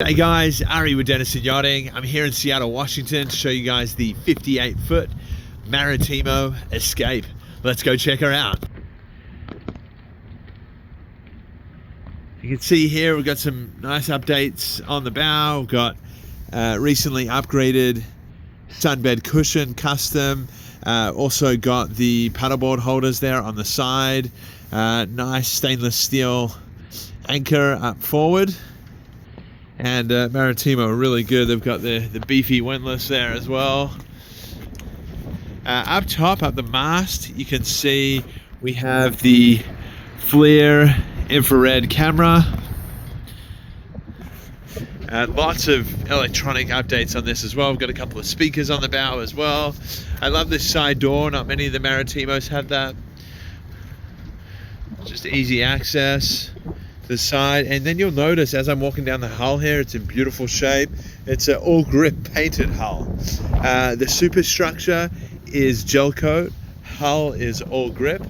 Hey guys, Ari with Denison Yachting. I'm here in Seattle, Washington to show you guys the 58-foot Maritimo Escape. Let's go check her out. You can see here we've got some nice updates on the bow. We've got recently upgraded sunbed cushion custom. Also got the paddleboard holders there on the side. Nice stainless steel anchor up forward. And Maritimo are really good. They've got the beefy windlass there as well. Up top, up the mast, you can see we have the FLIR infrared camera. Lots of electronic updates on this as well. We've got a couple of speakers on the bow as well. I love this side door. Not many of the Maritimos have that. Just easy access. The side, and then you'll notice as I'm walking down the hull here, it's in beautiful shape. It's an all grip painted hull. The superstructure is gel coat, hull is all grip.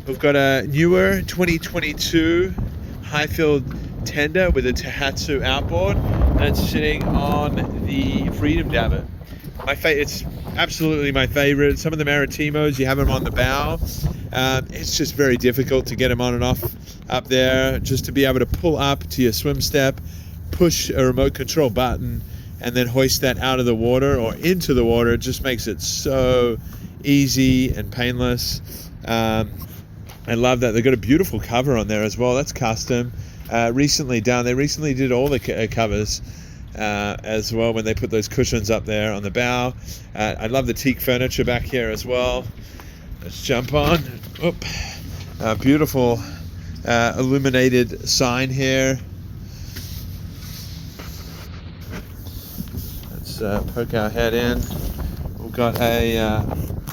We've got a newer 2022 high field tender with a Tohatsu outboard that's sitting on the Freedom Davit. It's absolutely my favorite. Some of the Maritimos, you have them on the bow. It's just very difficult to get them on and off up there. Just to be able to pull up to your swim step, push a remote control button, and then hoist that out of the water or into the water, it just makes it so easy and painless. I love that. They've got a beautiful cover on there as well. That's custom. They recently did all the covers as well when they put those cushions up there on the bow. I love the teak furniture back here as well. Let's jump on. Beautiful illuminated sign here. Let's poke our head in. We've got a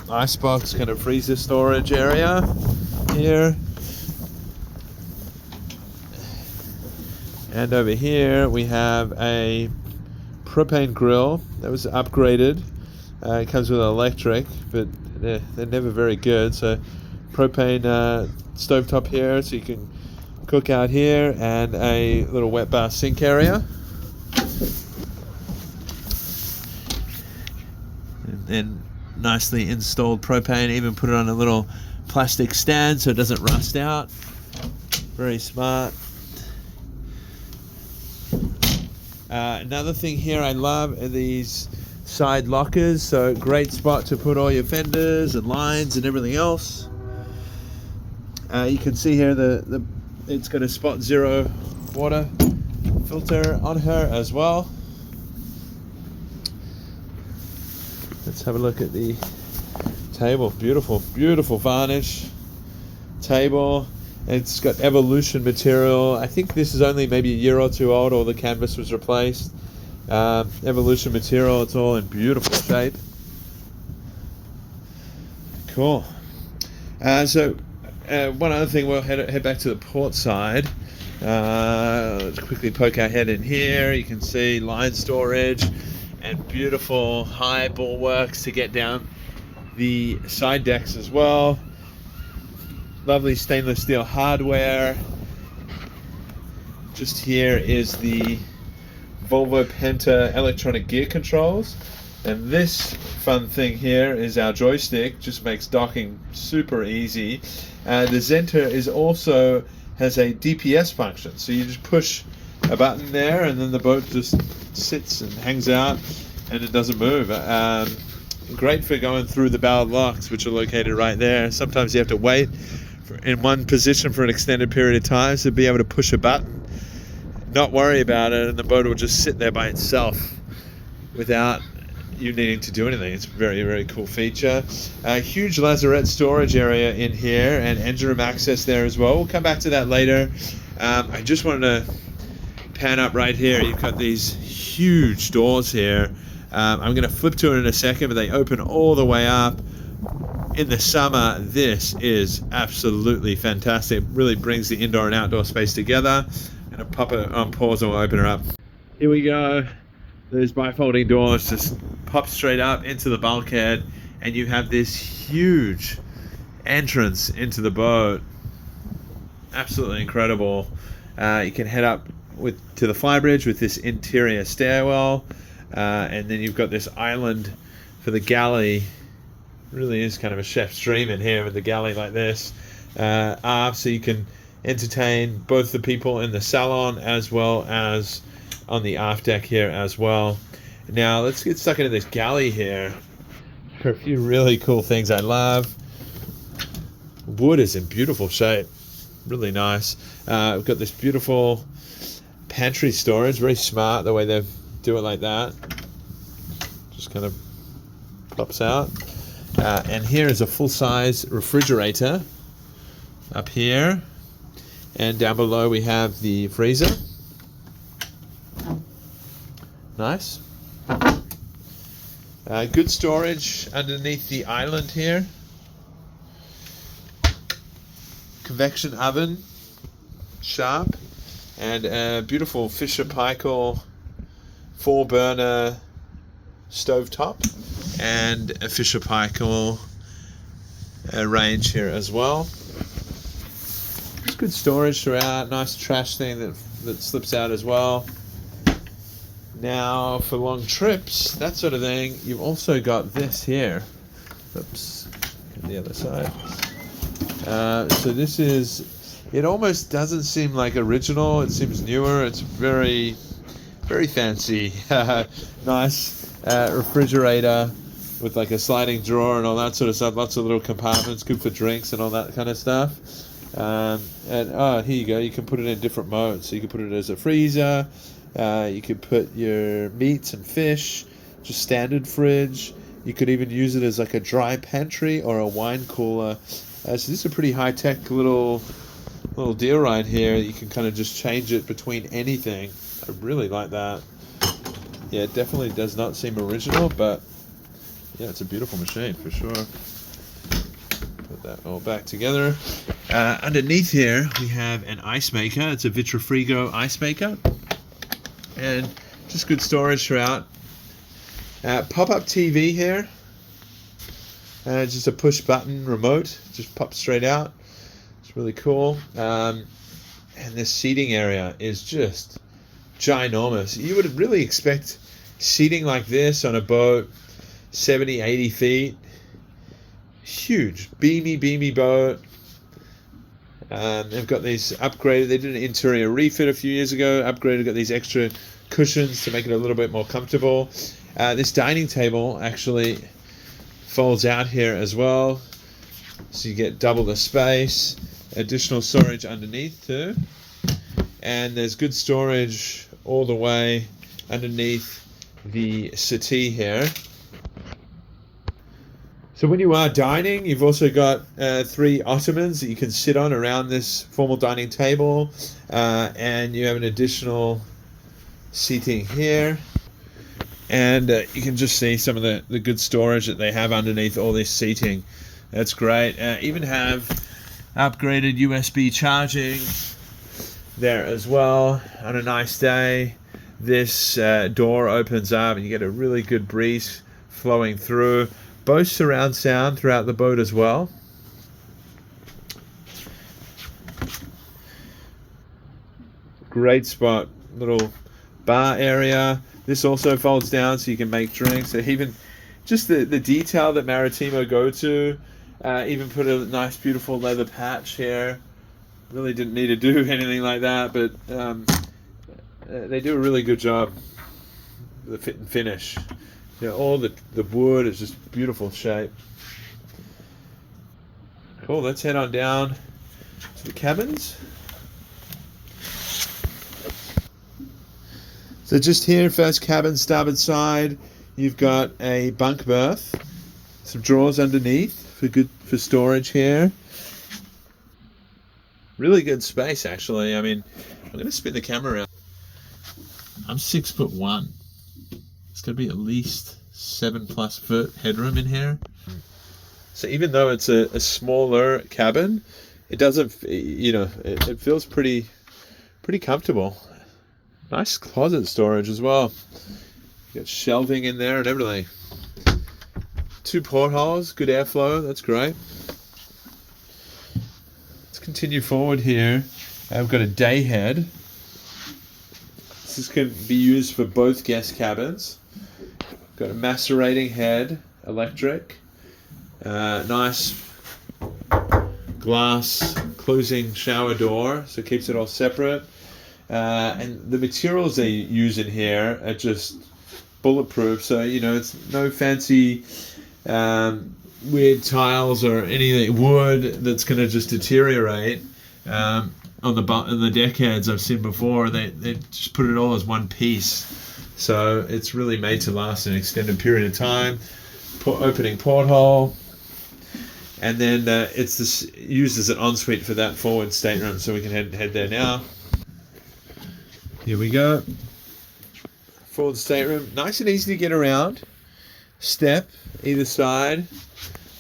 icebox kind of freezer storage area here. And over here we have a propane grill that was upgraded. It comes with electric, but they're never very good. So propane stovetop here, so you can cook out here, and a little wet bar sink area. And then nicely installed propane, even put it on a little plastic stand so it doesn't rust out. Very smart. Another thing here I love are these side lockers, so great spot to put all your fenders and lines and everything else. You can see here it's got a spot zero water filter on her as well. Let's have a look at the table. Beautiful varnish table. It's got Evolution material. I think this is only maybe a year or two old, or the canvas was replaced. Evolution material, it's all in beautiful shape. Cool. So one other thing, we'll head back to the port side. Let's quickly poke our head in here. You can see line storage and beautiful high bulwarks to get down the side decks as well. Lovely stainless steel hardware. Just here is the Volvo Penta electronic gear controls, and this fun thing here is our joystick. Just makes docking super easy. The Zenta has a DPS function, so you just push a button there and then the boat just sits and hangs out and it doesn't move. Great for going through the bow locks, which are located right there. Sometimes you have to wait in one position for an extended period of time, so be able to push a button, not worry about it, and the boat will just sit there by itself without you needing to do anything. It's a very, very cool feature. A huge lazarette storage area in here, and engine room access there as well. We'll come back to that later. I just wanted to pan up right here. You've got these huge doors here. I'm going to flip to it in a second, but they open all the way up. In the summer, this is absolutely fantastic. It really brings the indoor and outdoor space together. I'm going to pop it on pause and we'll open her up. Here we go. Those bifolding doors just pop straight up into the bulkhead, and you have this huge entrance into the boat. Absolutely incredible. You can head up to the flybridge with this interior stairwell, and then you've got this island for the galley. Really is kind of a chef's dream in here with the galley like this, so you can entertain both the people in the salon as well as on the aft deck here as well. Now let's get stuck into this galley here. There are a few really cool things I love. Wood is in beautiful shape, really nice. We've got this beautiful pantry storage, very smart the way they do it like that. Just kind of pops out. And here is a full-size refrigerator up here. And down below we have the freezer. Nice. Good storage underneath the island here. Convection oven, sharp, and a beautiful Fisher Paykel 4-burner stovetop, and a Fisher Paykel range here as well. It's good storage throughout. Nice trash thing that slips out as well. Now for long trips, that sort of thing, you've also got this here. Oops, the other side. So this is, it almost doesn't seem like original. It seems newer. It's very, very fancy. Nice refrigerator with like a sliding drawer and all that sort of stuff. Lots of little compartments, good for drinks and all that kind of stuff. And here you go. You can put it in different modes. So you can put it as a freezer. You could put your meats and fish, just standard fridge. You could even use it as like a dry pantry or a wine cooler. So this is a pretty high-tech little deal right here. You can kind of just change it between anything. I really like that. Yeah, it definitely does not seem original, but yeah, it's a beautiful machine for sure. Put that all back together. Underneath here, we have an ice maker. It's a Vitrifrigo ice maker. And just good storage throughout. Pop-up TV here. Just a push button remote, just pops straight out. It's really cool. And this seating area is just ginormous. You would really expect seating like this on a boat, 70, 80 feet. Huge, beamy boat. They've got these upgraded, they did an interior refit a few years ago, upgraded, got these extra cushions to make it a little bit more comfortable. This dining table actually folds out here as well, so you get double the space, additional storage underneath too, and there's good storage all the way underneath the settee here. So when you are dining, you've also got 3 ottomans that you can sit on around this formal dining table, and you have an additional seating here. And you can just see some of the good storage that they have underneath all this seating. That's great. Even have upgraded USB charging there as well. On a nice day, this door opens up and you get a really good breeze flowing through. Both surround sound throughout the boat as well. Great spot. Little bar area. This also folds down so you can make drinks. So even just the detail that Maritimo go to, even put a nice beautiful leather patch here. Really didn't need to do anything like that, but they do a really good job. The fit and finish. You know, all the wood is just beautiful shape. Cool, let's head on down to the cabins. So just here, first cabin, starboard side, you've got a bunk berth, some drawers underneath for storage here. Really good space, actually. I mean, I'm going to spin the camera around. I'm 6'1". It's going to be at least 7+ foot headroom in here. So even though it's a smaller cabin, it doesn't, you know, it feels pretty comfortable. Nice closet storage as well. You got shelving in there and everything. 2 portholes, good airflow. That's great. Let's continue forward here. I've got a day head. This can be used for both guest cabins. Got a macerating head, electric. Nice glass closing shower door, so it keeps it all separate. And the materials they use in here are just bulletproof, so it's no fancy weird tiles or any wood that's going to just deteriorate. On the deck heads I've seen before, they just put it all as one piece, so it's really made to last an extended period of time. Opening porthole, and then it's used as an ensuite for that forward stateroom, so we can head there now. Here we go. Forward stateroom, nice and easy to get around. Step either side.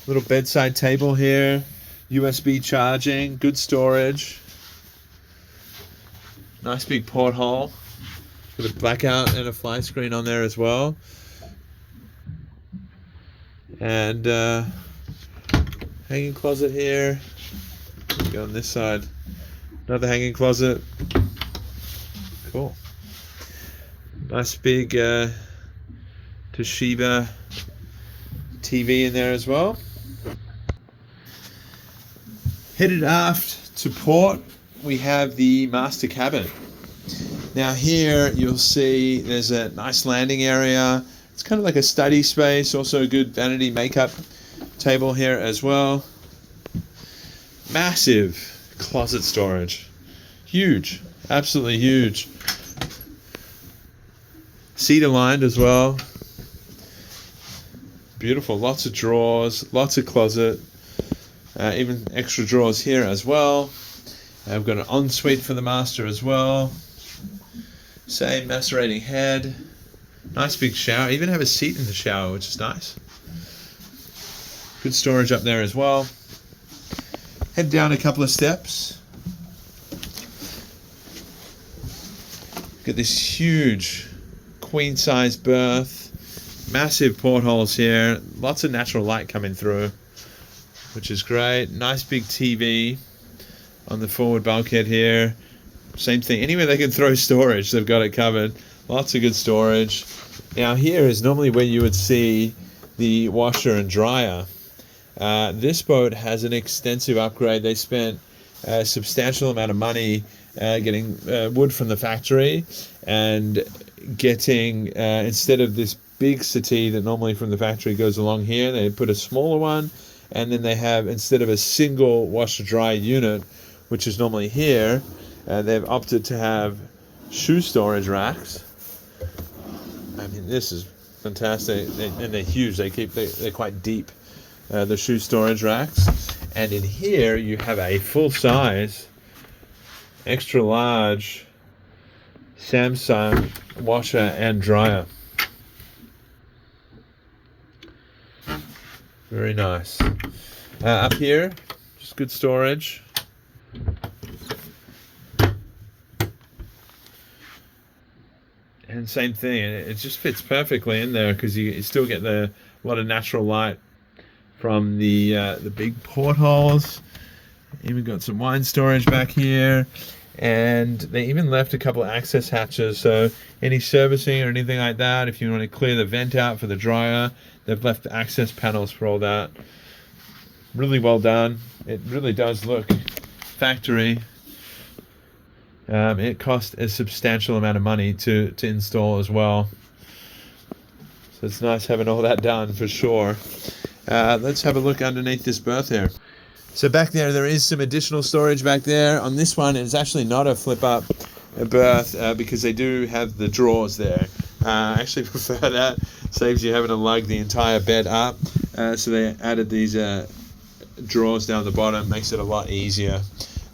Little bedside table here. USB charging, good storage. Nice big porthole. Got a blackout and a fly screen on there as well. And hanging closet here. Go on this side. Another hanging closet. Cool. Nice big Toshiba TV in there as well. Headed aft to port, we have the master cabin. Now here you'll see there's a nice landing area. It's kind of like a study space, also a good vanity makeup table here as well. Massive closet storage. Huge, absolutely huge. Cedar lined as well. Beautiful, lots of drawers, lots of closet. Even extra drawers here as well. I've got an ensuite for the master as well. Same macerating head. Nice big shower. Even have a seat in the shower, which is nice. Good storage up there as well. Head down a couple of steps. Got this huge queen size berth. Massive portholes here. Lots of natural light coming through, which is great. Nice big TV on the forward bulkhead here. Same thing. Anywhere they can throw storage, they've got it covered. Lots of good storage. Now here is normally where you would see the washer and dryer. This boat has an extensive upgrade. They spent a substantial amount of money getting wood from the factory and getting, instead of this big settee that normally from the factory goes along here, they put a smaller one, and then they have, instead of a single washer dryer unit, which is normally here, they've opted to have shoe storage racks. I mean, this is fantastic, and they're huge. They're quite deep, the shoe storage racks. And in here you have a full size, extra large Samsung washer and dryer. Very nice. Up here, just good storage. And same thing, it just fits perfectly in there because you still get a lot of natural light from the big portholes. Even got some wine storage back here, and they even left a couple of access hatches, so any servicing or anything like that, if you want to clear the vent out for the dryer, they've left access panels for all that. Really well done. It really does look factory. It cost a substantial amount of money to install as well, so it's nice having all that done for sure. Let's have a look underneath this berth here. So back there is some additional storage back there. On this one, it's actually not a flip-up berth because they do have the drawers there. I actually prefer that. Saves you having to lug the entire bed up. So they added these drawers down the bottom. Makes it a lot easier.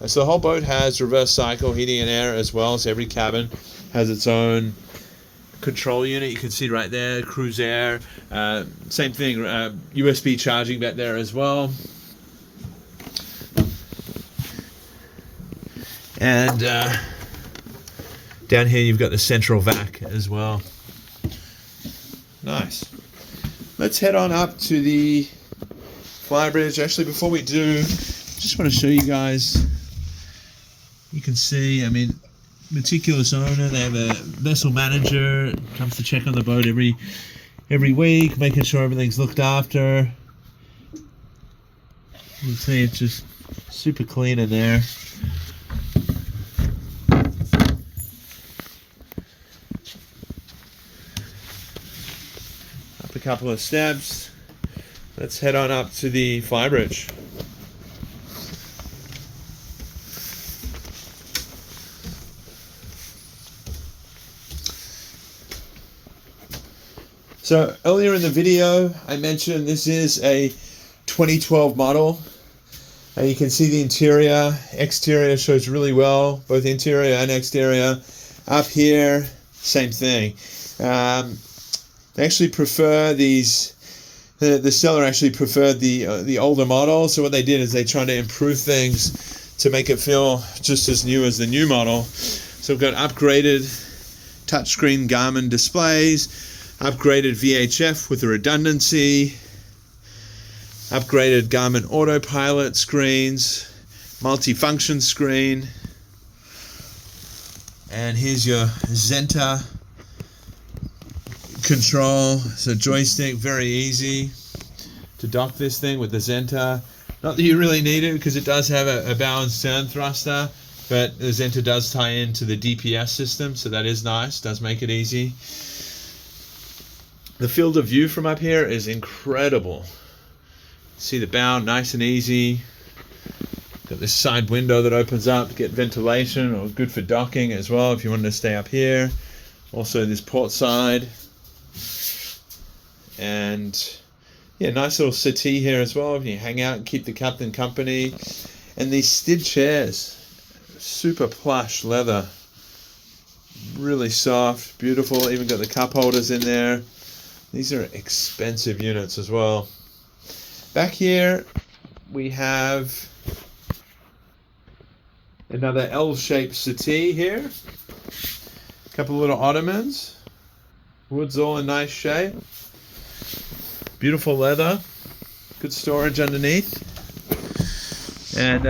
So the whole boat has reverse cycle heating and air as well. So every cabin has its own control unit. You can see right there, cruise air. Same thing, USB charging back there as well. And down here you've got the central vac as well. Nice. Let's head on up to the flybridge. Actually, before we do, just want to show you guys. You can see, I mean, meticulous owner. They have a vessel manager, comes to check on the boat every week, making sure everything's looked after. You can see it's just super clean in there. Up a couple of steps. Let's head on up to the flybridge. So earlier in the video, I mentioned this is a 2012 model. You can see the interior, exterior shows really well, both interior and exterior. Up here, same thing. They actually prefer these. The seller actually preferred the older model. So what they did is they tried to improve things to make it feel just as new as the new model. So we've got upgraded touchscreen Garmin displays. Upgraded VHF with the redundancy, upgraded Garmin autopilot screens, multifunction screen, and here's your Zenta control. So joystick, very easy to dock this thing with the Zenta. Not that you really need it because it does have a bow and stern thruster, but the Zenta does tie into the DPS system, so that is nice, does make it easy. The field of view from up here is incredible. See the bow, nice and easy. Got this side window that opens up to get ventilation, or good for docking as well if you wanted to stay up here. Also this port side. And yeah, nice little settee here as well if you hang out and keep the captain company. And these Stid chairs, super plush leather. Really soft, beautiful, even got the cup holders in there. These are expensive units as well. Back here we have another L-shaped settee here. A couple of little ottomans. Wood's all in nice shape. Beautiful leather. Good storage underneath. And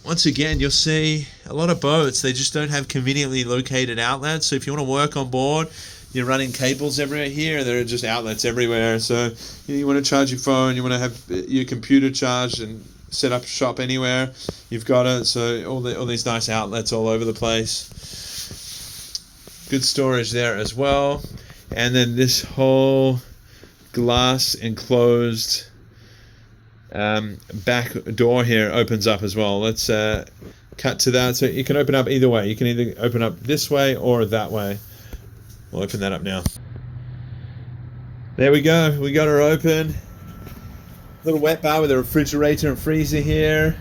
once again, you'll see a lot of boats, they just don't have conveniently located outlets. So if you want to work on board, you're running cables everywhere. Here there are just outlets everywhere. So you want to charge your phone, you want to have your computer charged and set up shop anywhere, you've got it. So all these nice outlets all over the place. Good storage there as well. And then this whole glass enclosed back door here opens up as well. Let's cut to that. So you can open up either way. You can either open up this way or that way. We'll open that up now. There we go. We got her open. Little wet bar with a refrigerator and freezer here.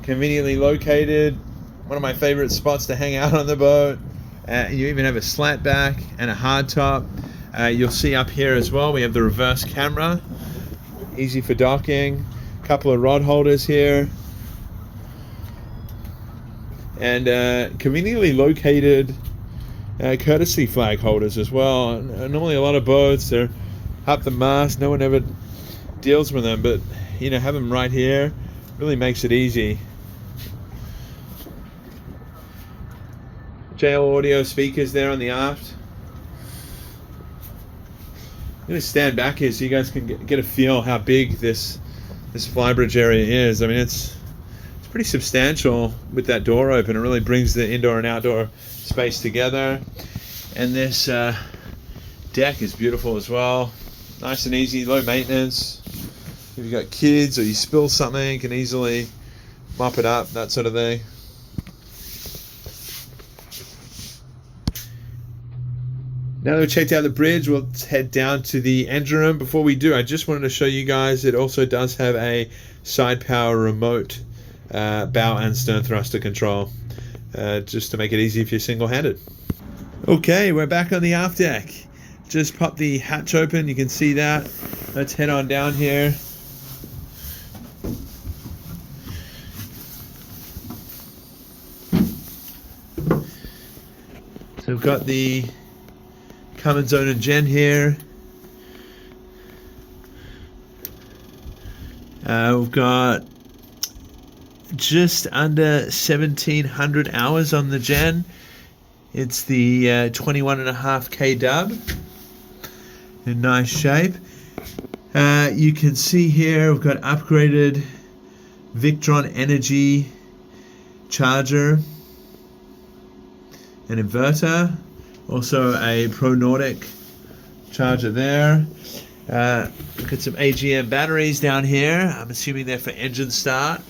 Conveniently located. One of my favorite spots to hang out on the boat. You even have a slat back and a hard top. You'll see up here as well, we have the reverse camera. Easy for docking. Couple of rod holders here. And conveniently located courtesy flag holders as well. Normally a lot of boats, they're up the mast, no one ever deals with them, but you know, have them right here really makes it easy. JL audio speakers there on the aft. I'm going to stand back here so you guys can get a feel how big this flybridge area is. I mean, it's pretty substantial with that door open. It really brings the indoor and outdoor space together. And this deck is beautiful as well. Nice and easy, low maintenance. If you've got kids or you spill something, you can easily mop it up, that sort of thing. Now that we've checked out the bridge, we'll head down to the engine room. Before we do, I just wanted to show you guys it also does have a side power remote bow and stern thruster control, just to make it easy if you're single-handed. Okay, we're back on the aft deck. Just pop the hatch open, you can see that. Let's head on down here. So we've got the Cummins Zone and Gen here. We've got just under 1,700 hours on the Gen. It's the 21.5K dub. In nice shape. You can see here we've got upgraded Victron energy charger, an inverter, also a Pro Nordic charger there. Look at some AGM batteries down here. I'm assuming they're for engine start.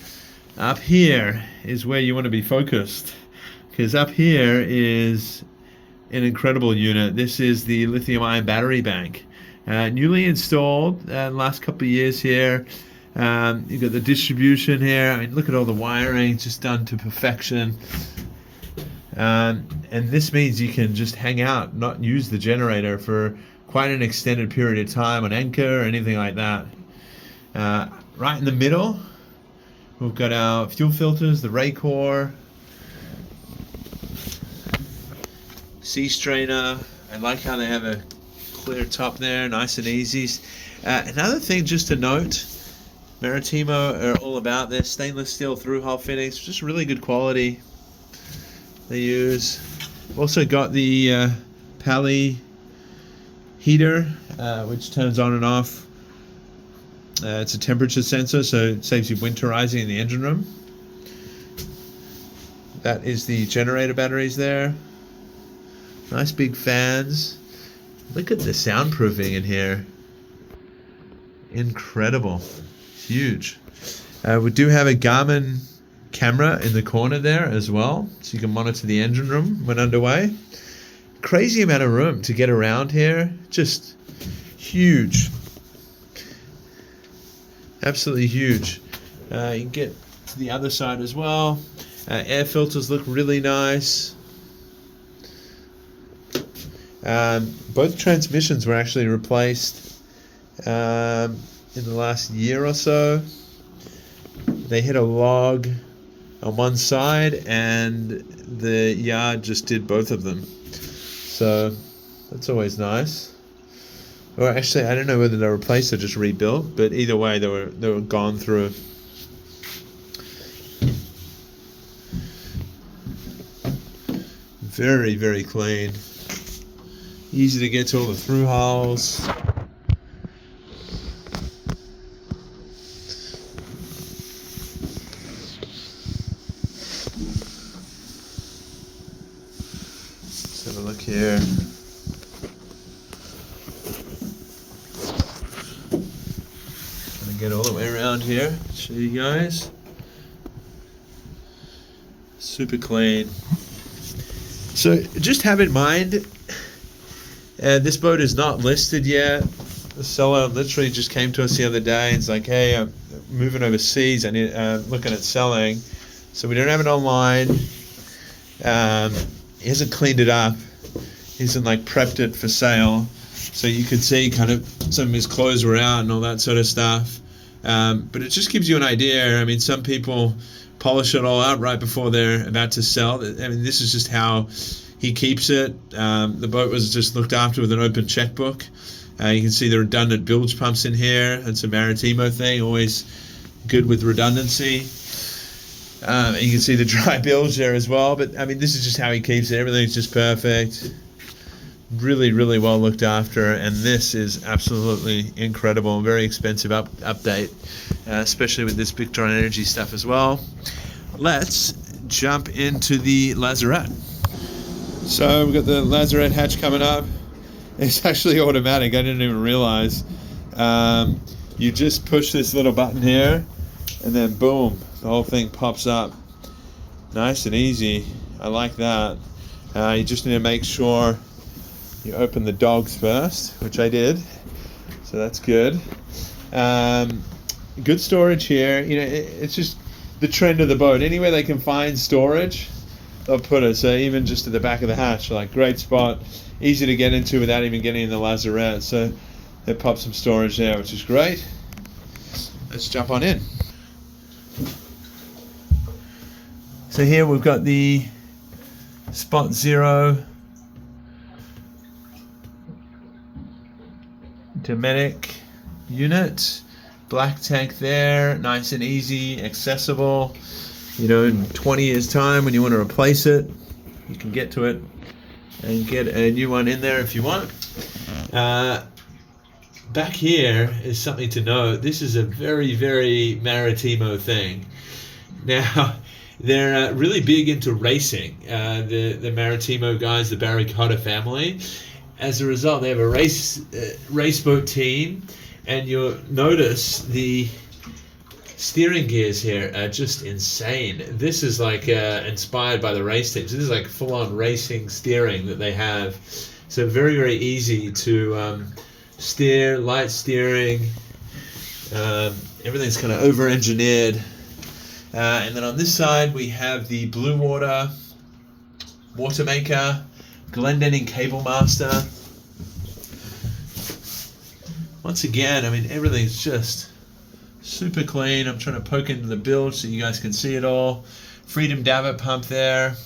Up here is where you want to be focused, because up here is an incredible unit. This is the lithium-ion battery bank, newly installed in the last couple of years here. You've got the distribution here. I mean, look at all the wiring, just done to perfection. And this means you can just hang out, not use the generator for quite an extended period of time on anchor or anything like that. Right in the middle, we've got our fuel filters, the Raycor, sea strainer. I like how they have a clear top there, nice and easy. Another thing just to note, Maritimo are all about their stainless steel through-hull fittings, just really good quality they use. Also got the Pally heater, which turns on and off. It's a temperature sensor, so it saves you winterizing in the engine room. That is the generator batteries there. Nice big fans. Look at the soundproofing in here. Incredible. Huge. We do have a Garmin camera in the corner there as well, so you can monitor the engine room when underway. Crazy amount of room to get around here. Just huge. Absolutely huge. You can get to the other side as well. Air filters look really nice. Both transmissions were actually replaced in the last year or so. They hit a log on one side and the yard just did both of them. So that's always nice. Or actually, I don't know whether they were replaced or just rebuilt, but either way, they were gone through. Very, very clean. Easy to get to all the through hulls. Let's have a look here. Gonna get all the way around here, show you guys. Super clean. So just have in mind, this boat is not listed yet. The seller literally just came to us the other day and it's like, hey, I'm moving overseas. I need looking at selling. So we don't have it online. He hasn't cleaned it up. He hasn't like prepped it for sale. So you could see kind of some of his clothes were out and all that sort of stuff. But it just gives you an idea. I mean, some people polish it all up right before they're about to sell. I mean, this is just how he keeps it. The boat was just looked after with an open checkbook. You can see the redundant bilge pumps in here. It's a Maritimo thing, always good with redundancy. You can see the dry bilge there as well. But I mean, this is just how he keeps it. Everything's just perfect. Really, really well looked after. And this is absolutely incredible. Very expensive update, especially with this Victron Energy stuff as well. Let's jump into the lazarette. So we've got the lazarette hatch coming up. It's actually automatic. I didn't even realize. You just push this little button here and then boom, the whole thing pops up. Nice and easy. I like that. You just need to make sure you open the dogs first, which I did. So that's good. Good storage here. You know, it's just the trend of the boat. Anywhere they can find storage, they'll put it. So even just at the back of the hatch, like great spot, easy to get into without even getting in the lazarette. So they pop some storage there, which is great. Let's jump on in. So here we've got the Spot Zero Dometic unit. Black tank there, nice and easy, accessible. You know, in 20 years time when you want to replace it, you can get to it and get a new one in there if you want. Back here is something to note. This is a very, very Maritimo thing. Now, they're really big into racing. The Maritimo guys, the Barracuda family. As a result, they have a race boat team, and you'll notice the steering gears here are just insane. This is like inspired by the race teams. This is like full-on racing steering that they have. So very, very easy to steer, light steering. Everything's kind of over-engineered. And then on this side, we have the Blue Water Water Maker, Glendenning Cable Master. Once again, I mean, everything's just super clean. I'm trying to poke into the bilge so you guys can see it all. Freedom davit pump there.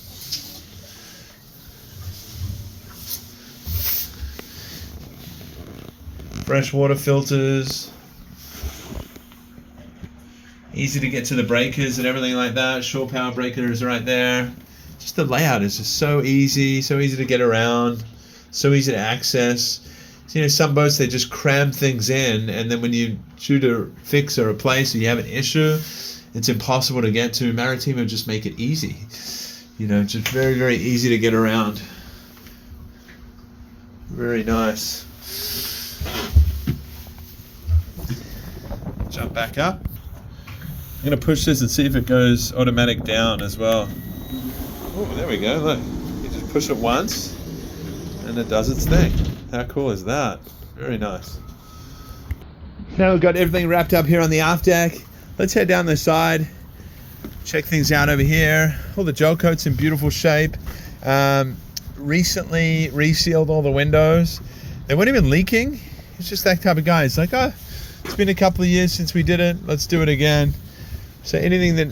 Fresh water filters. Easy to get to the breakers and everything like that. Shore power breakers right there. Just the layout is just so easy to get around, so easy to access. So, you know, some boats, they just cram things in, and then when you due to fix or replace or you have an issue, it's impossible to get to. Maritimo just make it easy. You know, just very, very easy to get around. Very nice. Jump back up. I'm going to push this and see if it goes automatic down as well. Oh, there we go, look. You just push it once and it does its thing. How cool is that? Very nice. Now we've got everything wrapped up here on the aft deck. Let's head down the side, check things out over here. All the gel coat's in beautiful shape. Recently resealed all the windows. They weren't even leaking. It's just that type of guy. It's like, oh, it's been a couple of years since we did it. Let's do it again. So anything that,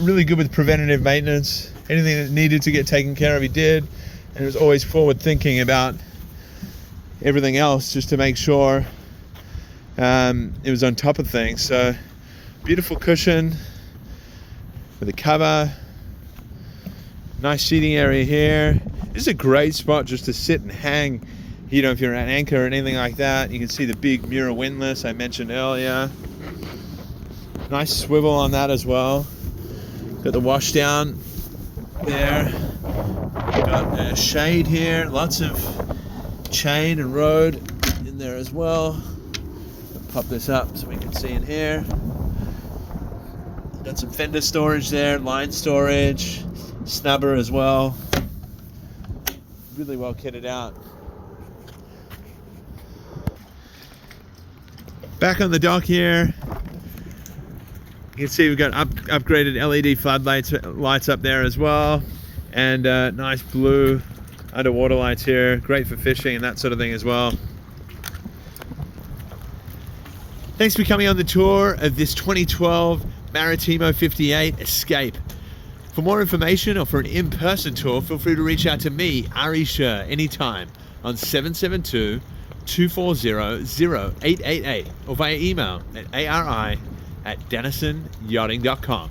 really good with preventative maintenance. Anything that needed to get taken care of, he did. And it was always forward thinking about everything else just to make sure it was on top of things. So beautiful cushion with a cover. Nice seating area here. This is a great spot just to sit and hang. You know, if you're at anchor or anything like that. You can see the big Mura windlass I mentioned earlier. Nice swivel on that as well. Got the wash down there. Got a shade here. Lots of chain and road in there as well. Pop this up so we can see in here. Got some fender storage there, line storage, snubber as well. Really well kitted out. Back on the dock here, you can see we've got upgraded LED floodlights lights up there as well, and nice blue underwater lights here. Great for fishing and that sort of thing as well. Thanks for coming on the tour of this 2012 Maritimo 58 Escape. For more information or for an in-person tour, feel free to reach out to me, Ari Sher, anytime on 772-240-0888 or via email at ari@dennisonyachting.com.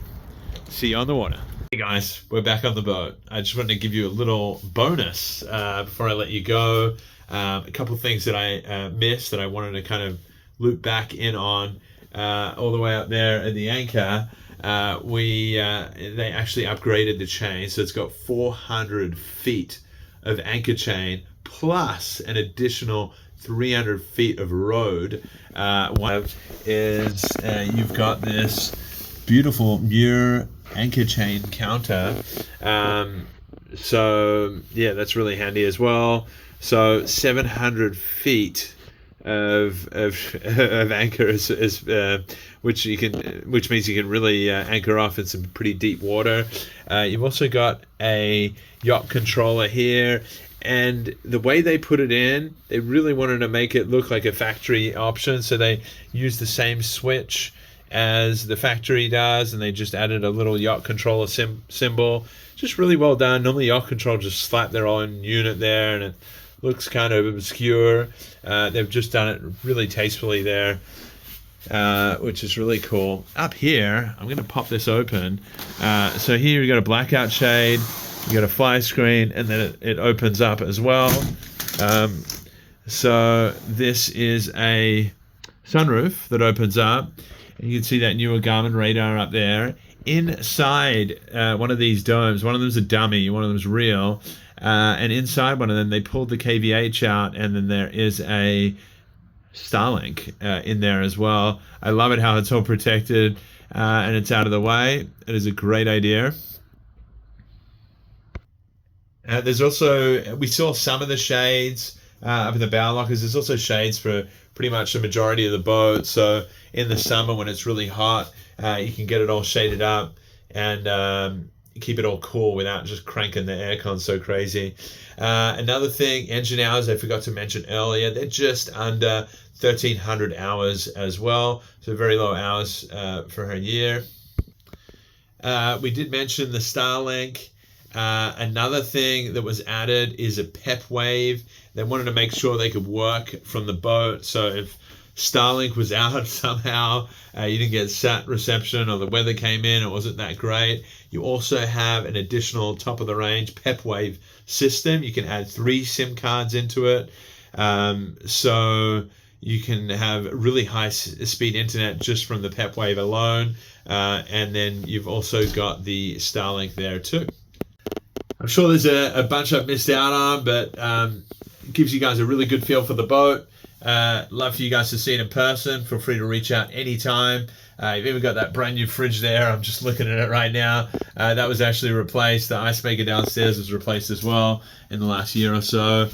See you on the water. Hey guys, we're back on the boat. I just wanted to give you a little bonus before I let you go. A couple things that I missed that I wanted to kind of loop back in on. All the way up there at the anchor, they actually upgraded the chain, so it's got 400 feet of anchor chain plus an additional 300 feet of road. One is you've got this beautiful Mura anchor chain counter. So yeah, that's really handy as well. So 700 feet of anchor is which means you can really anchor off in some pretty deep water. You've also got a yacht controller here, and the way they put it in, they really wanted to make it look like a factory option, so they used the same switch as the factory does, and they just added a little yacht controller symbol. Just really well done. Normally yacht control just slap their own unit there, and it looks kind of obscure. They've just done it really tastefully there, which is really cool. Up here, I'm going to pop this open. So here we've got a blackout shade. You got a fire screen, and then it opens up as well. So this is a sunroof that opens up, and you can see that newer Garmin radar up there. Inside one of these domes, one of them's a dummy, one of them's real, and inside one of them they pulled the KVH out, and then there is a Starlink in there as well. I love it how it's all protected and it's out of the way. It is a great idea. There's also, we saw some of the shades up in the bow lockers. There's also shades for pretty much the majority of the boat. So in the summer when it's really hot, you can get it all shaded up and keep it all cool without just cranking the aircon so crazy. Another thing, engine hours, I forgot to mention earlier, they're just under 1,300 hours as well. So very low hours for her year. We did mention the Starlink. Another thing that was added is a PEP wave. They wanted to make sure they could work from the boat. So if Starlink was out somehow, you didn't get sat reception, or the weather came in, it wasn't that great, you also have an additional top of the range PEP wave system. You can add 3 SIM cards into it. So you can have really high speed internet just from the PEP wave alone. And then you've also got the Starlink there too. I'm sure there's a bunch I've missed out on, but it gives you guys a really good feel for the boat. Love for you guys to see it in person. Feel free to reach out anytime. You've even got that brand new fridge there. I'm just looking at it right now. That was actually replaced. The ice maker downstairs was replaced as well in the last year or so.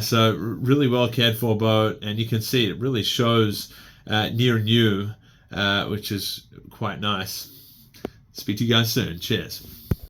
So really well cared for boat, and you can see it really shows near new, which is quite nice. Speak to you guys soon. Cheers.